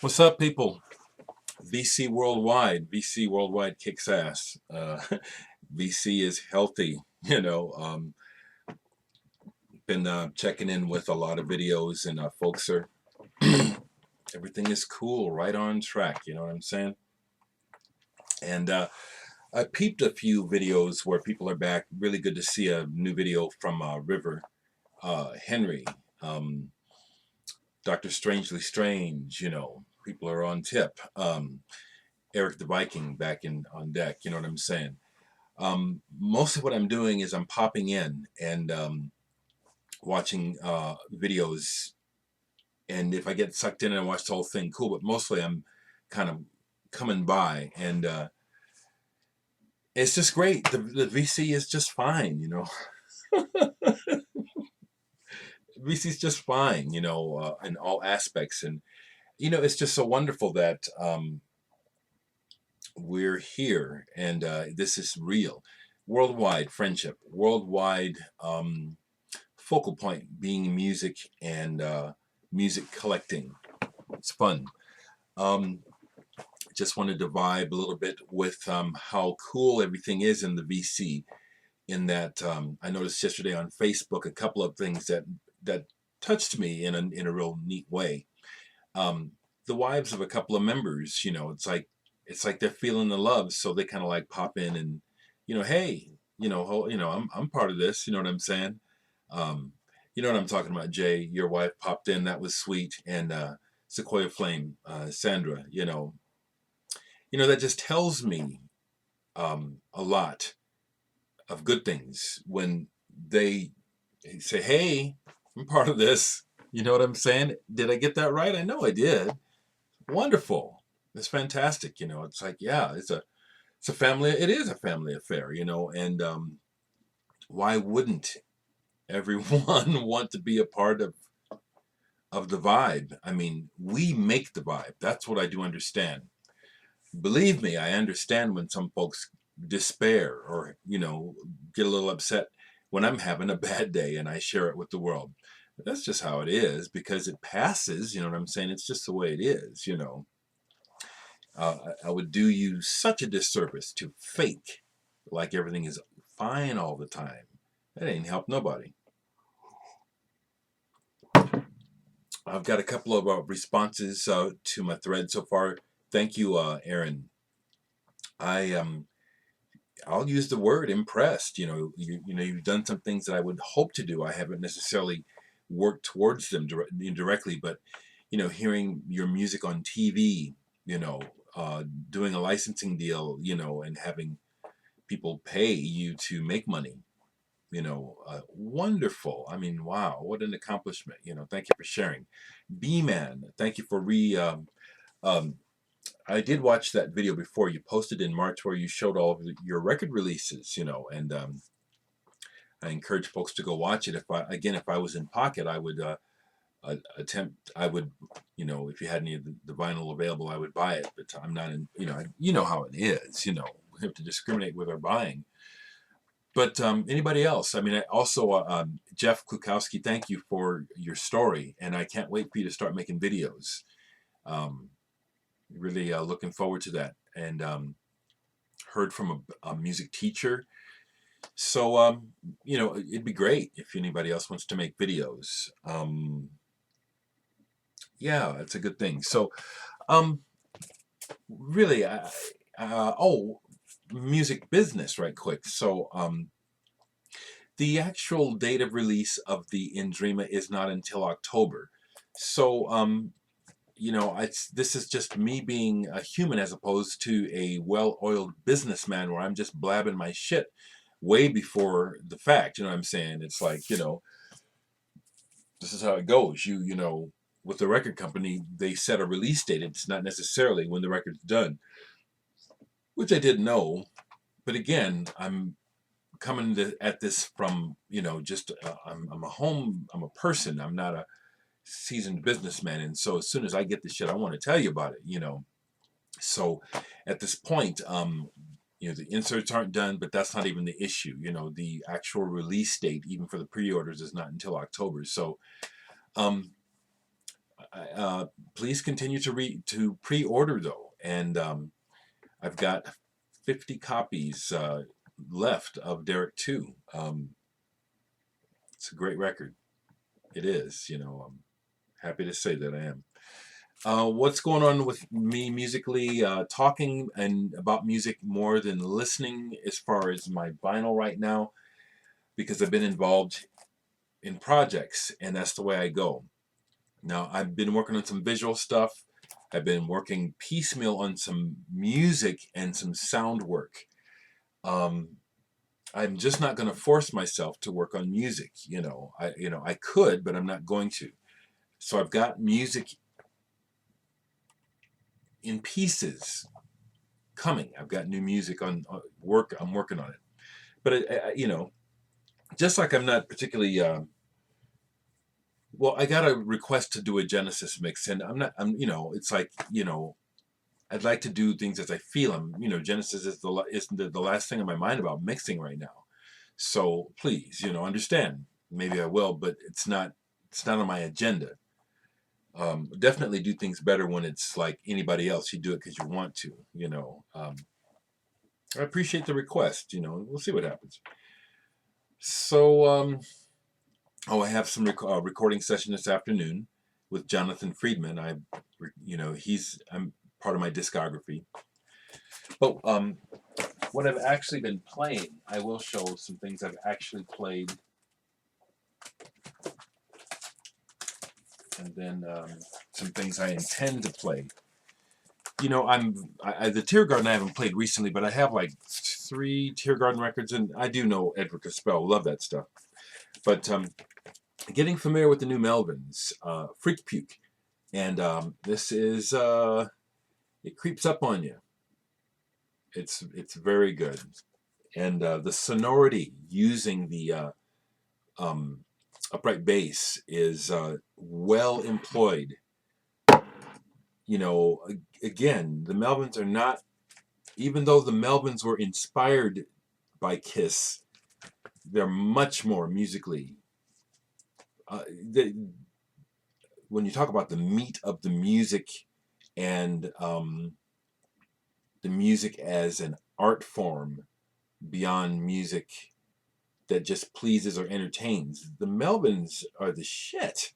What's up, people? VC Worldwide. VC Worldwide kicks ass. VC is healthy. Been checking in with a lot of videos, and folks are everything is cool, right on track. You know what I'm saying? And I peeped a few videos where people are back. Really good to see a new video from River Henry, um, Dr. Strangely Strange. People are on tip. Eric the Viking back in on deck. You know what I'm saying? Most of what I'm doing is I'm popping in and watching videos, and if I get sucked in and I watch the whole thing, cool. But mostly I'm kind of coming by, and it's just great. The VC is just fine, VC is just fine, in all aspects, and it's just so wonderful that we're here, and this is real, worldwide friendship, worldwide. Focal point being music and music collecting. It's fun. Um, just wanted to vibe a little bit with how cool everything is in the VC. In that, I noticed yesterday on Facebook a couple of things that touched me in a real neat way. Um, the wives of a couple of members, it's like they're feeling the love, so they kind of like pop in and, hey, I'm part of this. You know what I'm saying? Um, you know what I'm talking about, Jay. Your wife popped in. That was sweet. And Sequoia Flame, Sandra. That just tells me a lot of good things when they say, "Hey, I'm part of this." You know what I'm saying? Did I get that right? I know I did. Wonderful. It's fantastic. It's like, yeah, it's a family. It is a family affair. And why wouldn't everyone want to be a part of the vibe? I mean, we make the vibe. That's what I do understand. Believe me, I understand when some folks despair or, get a little upset when I'm having a bad day and I share it with the world. But that's just how it is because it passes. You know what I'm saying? It's just the way it is. I would do you such a disservice to fake like everything is fine all the time. That ain't help nobody. I've got a couple of responses to my thread so far. Thank you, Aaron. I'll use the word impressed. You've done some things that I would hope to do. I haven't necessarily worked towards them directly, but hearing your music on TV, doing a licensing deal, and having people pay you to make money. Wonderful. I mean, wow, what an accomplishment. Thank you for sharing. B-Man, thank you for um, I did watch that video before you posted in March where you showed all of your record releases, and I encourage folks to go watch it. If I was in pocket, I would attempt. I would, if you had any of the vinyl available, I would buy it. But I'm not in. You know how it is. We have to discriminate with our buying. But anybody else? I mean, also Jeff Klukowski, thank you for your story, and I can't wait for you to start making videos. Um, really looking forward to that. And heard from a music teacher. So, it'd be great if anybody else wants to make videos. Yeah, it's a good thing. So, um, really, music business, right quick. So, the actual date of release of the Indreama is not until October. So, this is just me being a human as opposed to a well-oiled businessman where I'm just blabbing my shit way before the fact. You know what I'm saying? It's like, this is how it goes. With the record company, they set a release date. It's not necessarily when the record's done, which I didn't know. But again, I'm coming at this from, just I'm a person. I'm not a seasoned businessman. And so as soon as I get the shit, I want to tell you about it. So at this point, the inserts aren't done, but that's not even the issue. The actual release date, even for the pre-orders, is not until October. So, please continue to pre-order though, and I've got 50 copies left of Dereck 2. It's a great record. It is. I'm happy to say that I am. What's going on with me musically? Talking and about music more than listening as far as my vinyl right now, because I've been involved in projects, and that's the way I go. Now, I've been working on some visual stuff. I've been working piecemeal on some music and some sound work. I'm just not going to force myself to work on music. I could, but I'm not going to. So I've got music in pieces coming. I've got new music on work. I'm working on it. But just like I'm not particularly well, I got a request to do a Genesis mix, and it's like, I'd like to do things as I feel them. Genesis is the last thing on my mind about mixing right now. So please, understand. Maybe I will, but it's not on my agenda. Definitely do things better when it's like anybody else. You do it because you want to. I appreciate the request. We'll see what happens. So, I have some recording session this afternoon with Jonathan Friedman. I'm part of my discography. But what I've actually been playing, I will show some things I've actually played, and then some things I intend to play. The Tiergarten I haven't played recently, but I have like 3 Tiergarten records, and I do know Edward Caspell, love that stuff. But getting familiar with the new Melvins, Freak Puke, and this is it creeps up on you. It's very good, and the sonority using the upright bass is well employed. Again, the Melvins are not, even though the Melvins were inspired by Kiss, they're much more musically. When you talk about the meat of the music and the music as an art form beyond music that just pleases or entertains, the Melvins are the shit.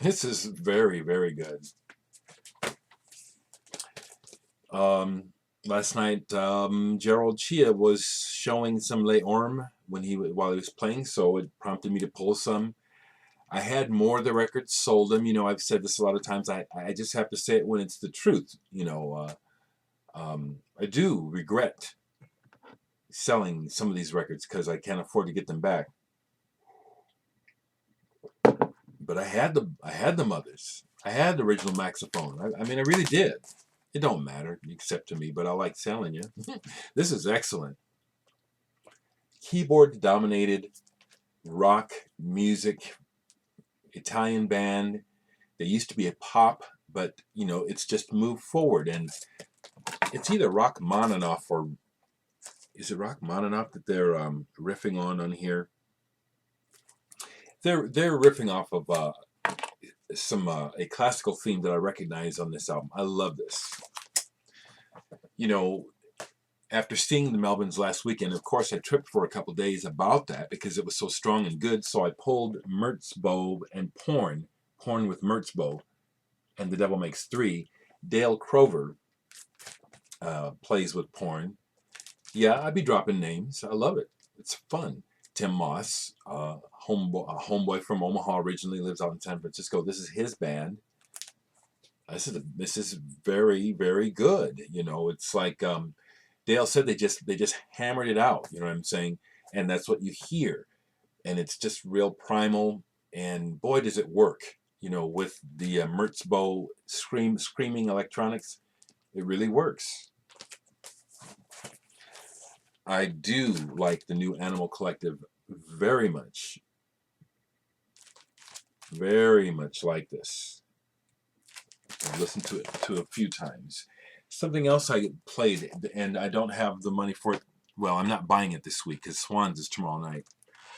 This is very, very good. Last night, Gerald Chia was showing some Les Ormes while he was playing, so it prompted me to pull some. I had more of the records, sold them. I've said this a lot of times. I just have to say it when it's the truth. I do regret selling some of these records because I can't afford to get them back. But I had the mothers. I had the original Maxophone. I mean, I really did. It don't matter, except to me, but I like selling you. This is excellent. Keyboard-dominated rock music, Italian band. They used to be a pop, but, it's just moved forward. And it's either Rachmaninoff or... Is it Rachmaninoff that they're riffing on here? They're riffing off of a classical theme that I recognize on this album. I love this. After seeing the Melvins last weekend, of course, I tripped for a couple days about that because it was so strong and good. So I pulled Merzbow and Porn with Merzbow, and The Devil Makes Three. Dale Crover plays with Porn. Yeah, I'd be dropping names. I love it. It's fun. Tim Moss, a homeboy from Omaha, originally lives out in San Francisco. This is his band. This is very, very good. It's like Dale said, they just hammered it out. You know what I'm saying? And that's what you hear, and it's just real primal. And boy, does it work. With the Merzbow screaming electronics, it really works. I do like the new Animal Collective very much. Very much like this. I've listened to it a few times. Something else I played, and I don't have the money for it. Well, I'm not buying it this week because Swans is tomorrow night.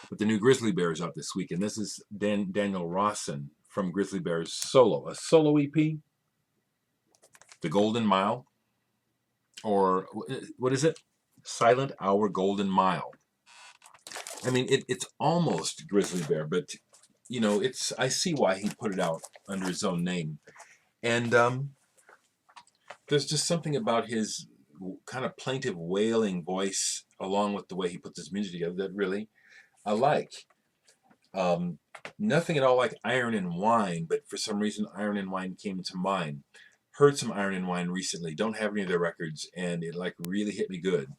But the new Grizzly Bear is out this week, and this is Daniel Rawson from Grizzly Bear's solo, a solo EP, The Golden Mile, or what is it? Silent Hour Golden Mile. I mean, it's almost Grizzly Bear, but you know, I see why he put it out under his own name. And there's just something about his kind of plaintive wailing voice, along with the way he puts his music together, that really I like. Nothing at all like Iron and Wine, but for some reason Iron and Wine came to mind. Heard some Iron and Wine recently. Don't have any of their records, and it like really hit me good.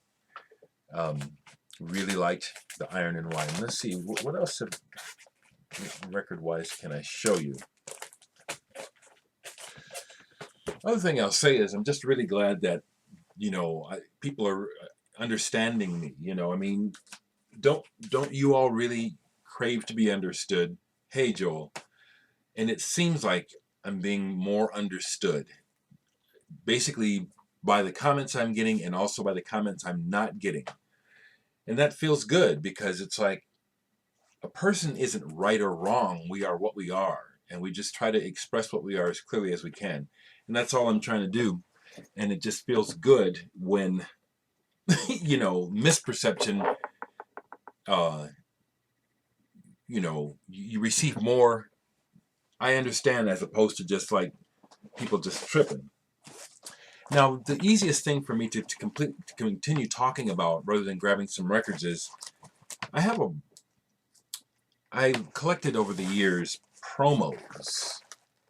Really liked the Iron and Wine. Let's see, what else record-wise can I show you? Other thing I'll say is I'm just really glad that, you know, people are understanding me. You know, I mean, don't you all really crave to be understood? Hey, Joel. And it seems like I'm being more understood, basically by the comments I'm getting and also by the comments I'm not getting. And that feels good, because it's like a person isn't right or wrong. We are what we are. And we just try to express what we are as clearly as we can. And that's all I'm trying to do. And it just feels good when, you know, misperception, you know, you receive more I understand, as opposed to just like people just tripping. Now, the easiest thing for me to continue talking about, rather than grabbing some records, is I collected over the years promos.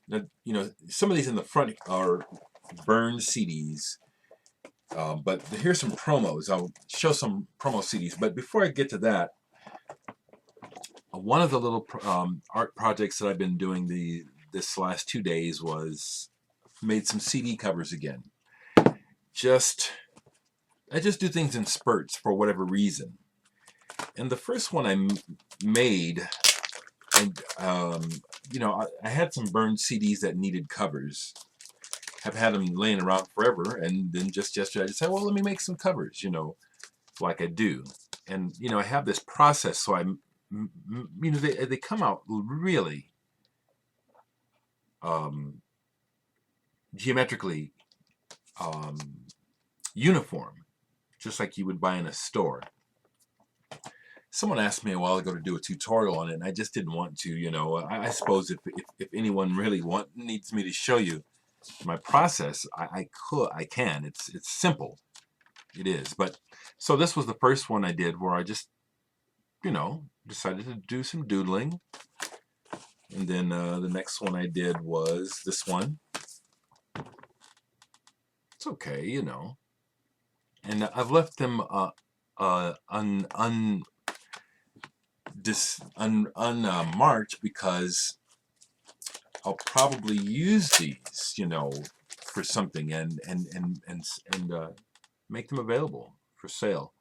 Now, you know, some of these in the front are burned CDs, but here's some promos. I'll show some promo CDs. But before I get to that, one of the little art projects that I've been doing this last 2 days was made some CD covers again. I just do things in spurts for whatever reason. And the first one I made, and you know, I had some burned CDs that needed covers. Have had them laying around forever, and then just yesterday I decided, well, let me make some covers, you know, like I do. And you know, I have this process, so you know, they come out really geometrically uniform, just like you would buy in a store. Someone asked me a while ago to do a tutorial on it, and I just didn't want to. You know, I suppose if anyone really needs me to show you my process, I can. It's simple. It is. But so this was the first one I did, where I just, you know, decided to do some doodling. And then the next one I did was this one. It's okay, you know. And I've left them unmarked, because I'll probably use these, you know, for something, and make them available for sale.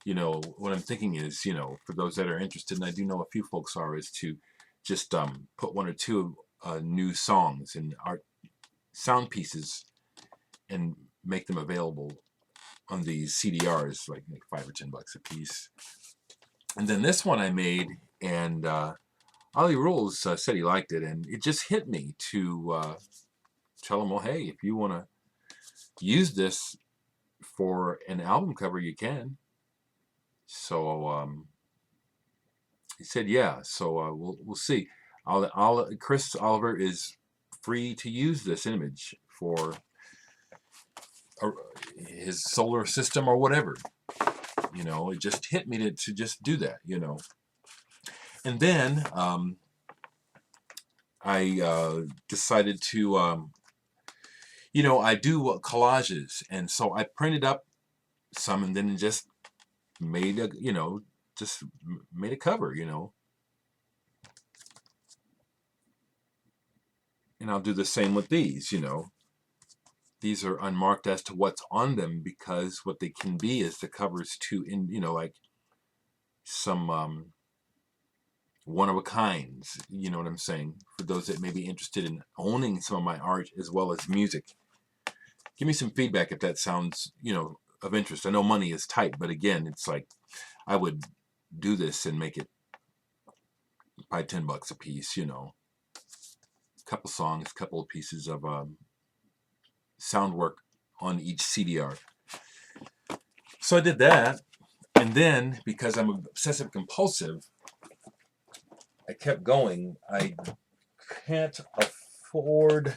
You know, what I'm thinking is, you know, for those that are interested, and I do know a few folks are, is to just put one or two new songs and art sound pieces and make them available on these CDRs, like $5 or $10 a piece. And then this one I made, and Ollie Rules said he liked it, and it just hit me to tell him, well, hey, if you want to use this for an album cover, you can. So he said, yeah. So we'll see. Chris Oliver is free to use this image for his solar system or whatever. You know, it just hit me to just do that, you know. And then I decided to, you know, I do collages. And so I printed up some, and then just made a, you know, just made a cover, you know. And I'll do the same with these, you know. These are unmarked as to what's on them, because what they can be is the covers to, you know, like some one-of-a-kinds, you know what I'm saying, for those that may be interested in owning some of my art as well as music. Give me some feedback if that sounds, you know, of interest. I know money is tight, but again, it's like I would do this and make it by $10 a piece, you know. couple songs, couple of pieces of sound work on each CDR. So I did that, and then because I'm obsessive compulsive, I kept going. I can't afford,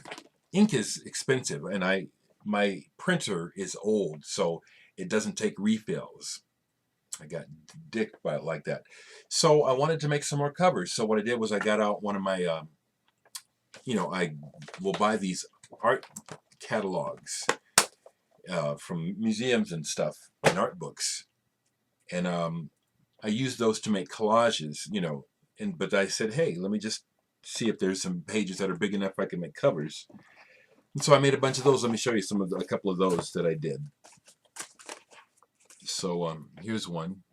ink is expensive, and my printer is old, so it doesn't take refills. I got dicked by it like that. So I wanted to make some more covers. So what I did was I got out one of my, I will buy these art catalogs from museums and stuff, and art books, and I use those to make collages, but I said, hey, let me just see if there's some pages that are big enough I can make covers. And so I made a bunch of those. Let me show you a couple of those that I did. So here's one.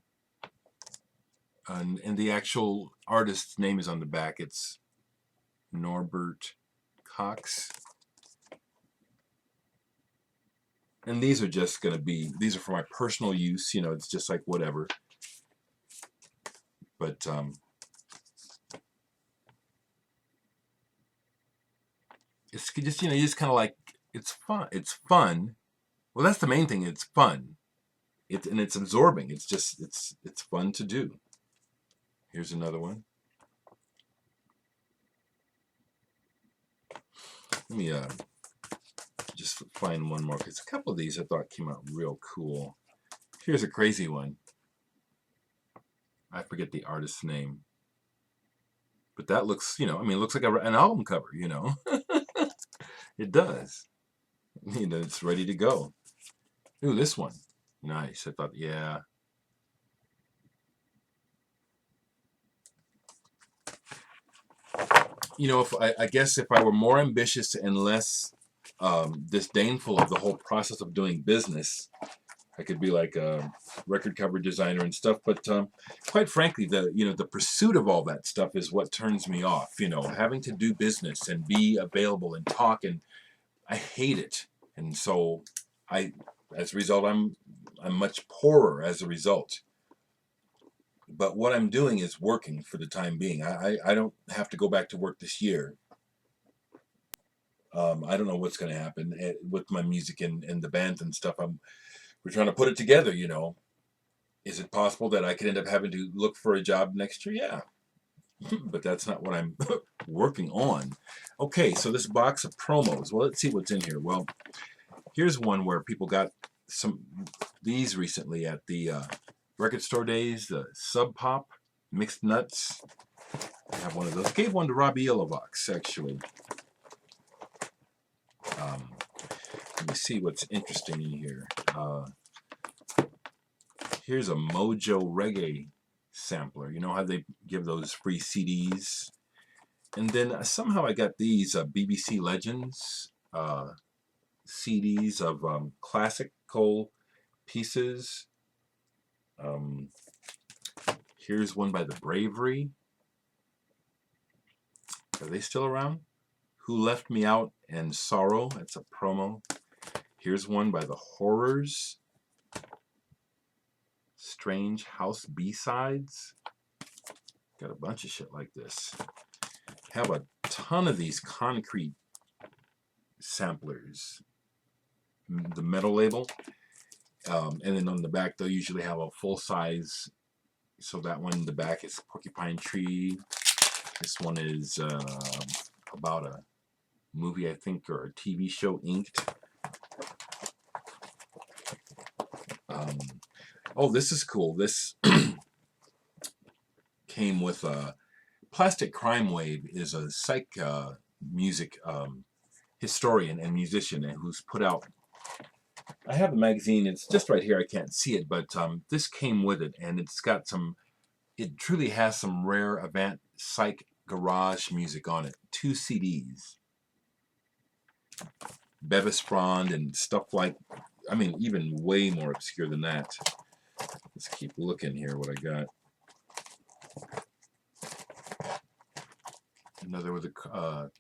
And the actual artist's name is on the back. It's Norbert Cox. And these are just going to be, these are for my personal use. It's just like whatever. But it's just, you just kind of like, it's fun. It's fun. Well, that's the main thing. It's fun. And it's absorbing. It's just, it's fun to do. Here's another one. Let me just find one more, because a couple of these I thought came out real cool. Here's a crazy one. I forget the artist's name. But that looks, it looks like an album cover, It does. It's ready to go. Ooh, this one. Nice. I thought, yeah. If I guess if I were more ambitious and less disdainful of the whole process of doing business, I could be like a record cover designer and stuff. But quite frankly, the pursuit of all that stuff is what turns me off. Having to do business and be available and talk, and I hate it. And so as a result, I'm much poorer as a result. But what I'm doing is working for the time being. I don't have to go back to work this year. I don't know what's going to happen with my music and the band and stuff. We're trying to put it together, Is it possible that I could end up having to look for a job next year? Yeah. But that's not what I'm working on. Okay, so this box of promos. Well, let's see what's in here. Well, here's one where people got these recently at the record store days, the Sub Pop mixed nuts. I have one of those. Gave one to Robbie Illivox, actually. Let me see what's interesting in here. Here's a Mojo Reggae sampler. You know how they give those free CDs? And then somehow I got these BBC Legends CDs of classical pieces. Here's one by the Bravery. Are they still around? Who Left Me Out and Sorrow. That's a promo. Here's one by the Horrors. Strange House B-Sides. Got a bunch of shit like this. Have a ton of these Concrete samplers. The metal label. And then on the back, they'll usually have a full size. So that one in the back is Porcupine Tree. This one is about a movie, I think, or a TV show, Inked. Oh, this is cool. This came with Plastic Crime Wave is a psych music historian and musician who's put out. I have the magazine. It's just right here. I can't see it, but this came with it, and it's got some. It truly has some rare avant psych garage music on it. 2 CDs. Bevis Frond and stuff like. I mean, even way more obscure than that. Let's keep looking here. What I got. Another with a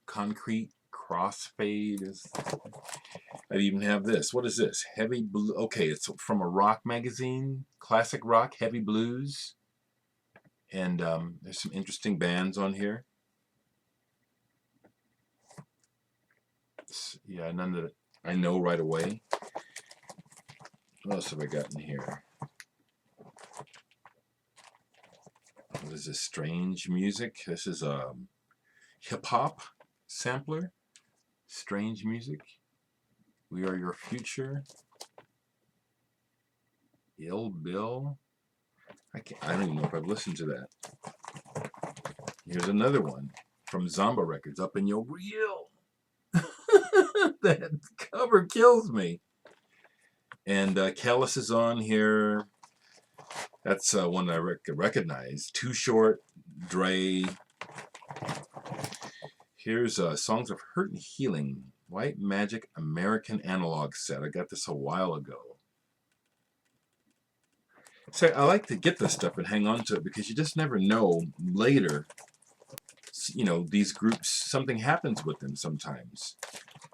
Concrete Crossfade. I even have this. What is this? Heavy Blue. Okay, it's from a rock magazine. Classic rock, Heavy Blues. And there's some interesting bands on here. Yeah, none that I know right away. What else have I got in here? What is this? Strange music. This is a hip-hop sampler. Strange music. We Are Your Future. Ill Bill. I don't even know if I've listened to that. Here's another one from Zomba Records, Up in Your Reel. That cover kills me. And Callous is on here. That's one I recognize. Too Short, Dre. Here's Songs of Hurt and Healing, White Magic American Analog set. I got this a while ago. So I like to get this stuff and hang on to it because you just never know later. You know, these groups, something happens with them sometimes.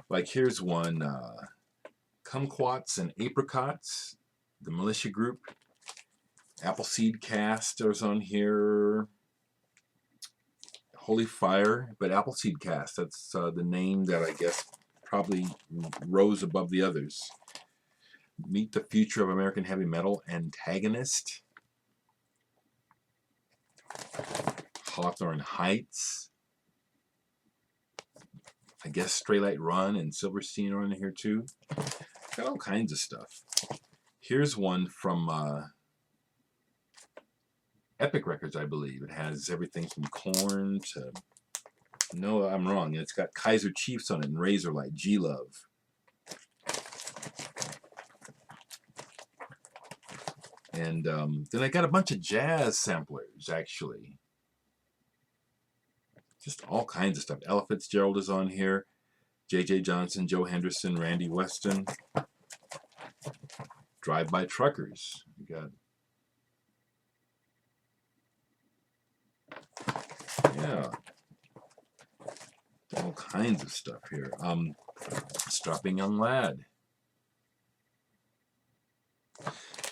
Like here's one, Kumquats and Apricots, the Militia Group. Appleseed Cast is on here. Holy Fire, but Appleseed Cast, that's the name that I guess probably rose above the others. Meet the Future of American Heavy Metal, Antagonist. Hawthorne Heights. I guess Straylight Run and Silverstein are in here too. Got all kinds of stuff. Here's one from Epic Records, I believe. It has everything from Korn to... No, I'm wrong. It's got Kaiser Chiefs on it and Razorlight, G-Love. And then I got a bunch of jazz samplers, actually. Just all kinds of stuff. Ella Fitzgerald is on here. J.J. Johnson, Joe Henderson, Randy Weston. Drive-By Truckers. We got... Yeah. All kinds of stuff here. Strapping Young Lad.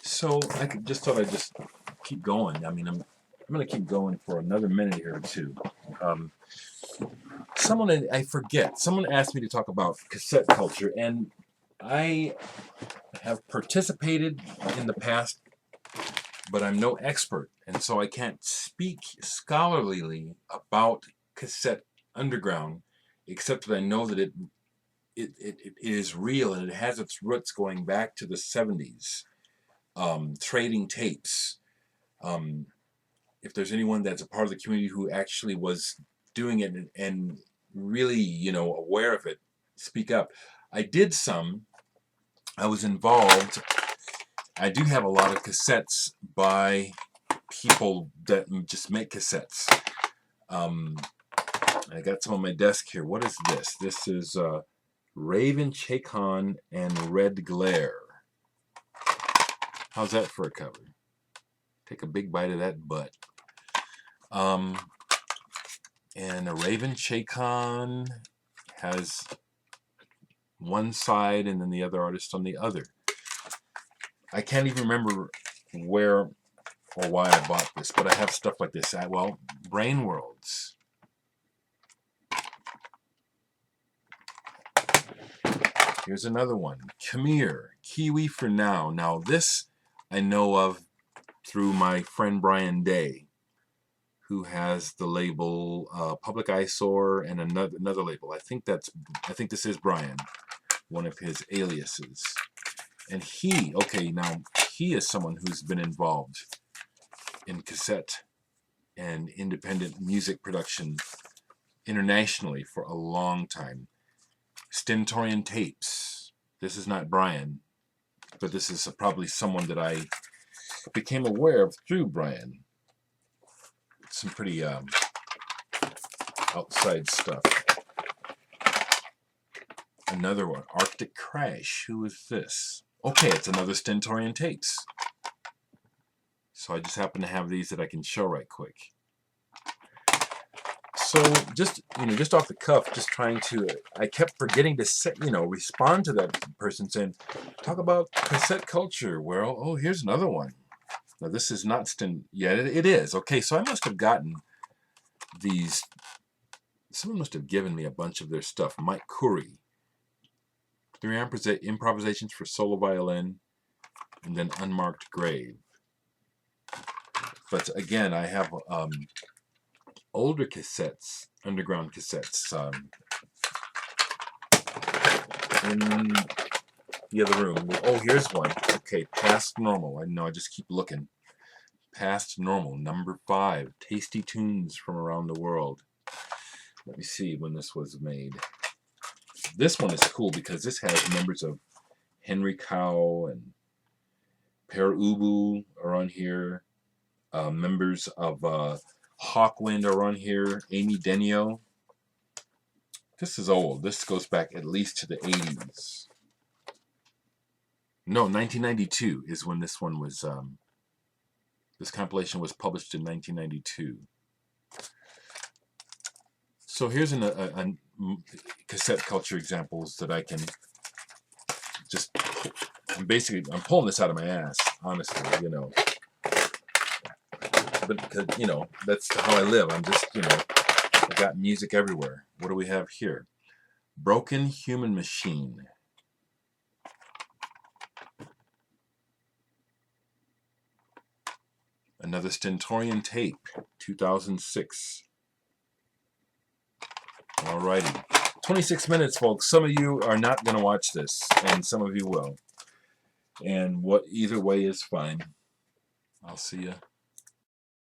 So I just thought I'd just keep going. I mean, I'm going to keep going for another minute here or two. I forget. Someone asked me to talk about cassette culture, and I have participated in the past, but I'm no expert, and so I can't speak scholarly about cassette underground, except that I know that it is real and it has its roots going back to the 70s. Trading tapes. If there's anyone that's a part of the community who actually was doing it and really, you know, aware of it, speak up. I did some. I was involved. I do have a lot of cassettes by people that just make cassettes. I got some on my desk here. What is this? This is Raven Chacon and Red Glare. How's that for a cover? Take a big bite of that butt. And a Raven Chacon has one side and then the other artist on the other. I can't even remember where or why I bought this, but I have stuff like this. Well, Brain Worlds. Here's another one. Come Here, Kiwi for Now. Now this I know of through my friend Brian Day, who has the label Public Eyesore and another label. I think this is Brian, one of his aliases. And he is someone who's been involved in cassette and independent music production internationally for a long time. Stentorian Tapes. This is not Brian, but this is probably someone that I became aware of through Brian. Some pretty outside stuff. Another one, Arctic Crash. Who is this? Okay, it's another Stentorian Tapes. So I just happen to have these that I can show right quick. So just off the cuff, just trying to, I kept forgetting to respond to that person saying, talk about cassette culture. Well, oh, here's another one. Now this is not it is. Okay, so I must have gotten these, someone must have given me a bunch of their stuff. Mike Curry. 3 improvisations for solo violin, and then Unmarked Grave. But again, I have older cassettes, underground cassettes, in the other room. Oh, here's one. Okay, Past Normal. I know, I just keep looking. Past Normal, number 5. Tasty Tunes from Around the World. Let me see when this was made. This one is cool because this has members of Henry Cow and Per Ubu are on here. Members of Hawkwind are on here. Amy Denio. This is old. This goes back at least to the 80s. No, 1992 is when this one was. This compilation was published in 1992. So here's a cassette culture examples that I can just. I'm pulling this out of my ass, honestly, you know. But because, you know, that's how I live. I'm just, you know, I got music everywhere. What do we have here? Broken Human Machine. Another Stentorian tape, 2006. Alrighty. 26 minutes, folks. Some of you are not going to watch this, and some of you will. And either way is fine. I'll see you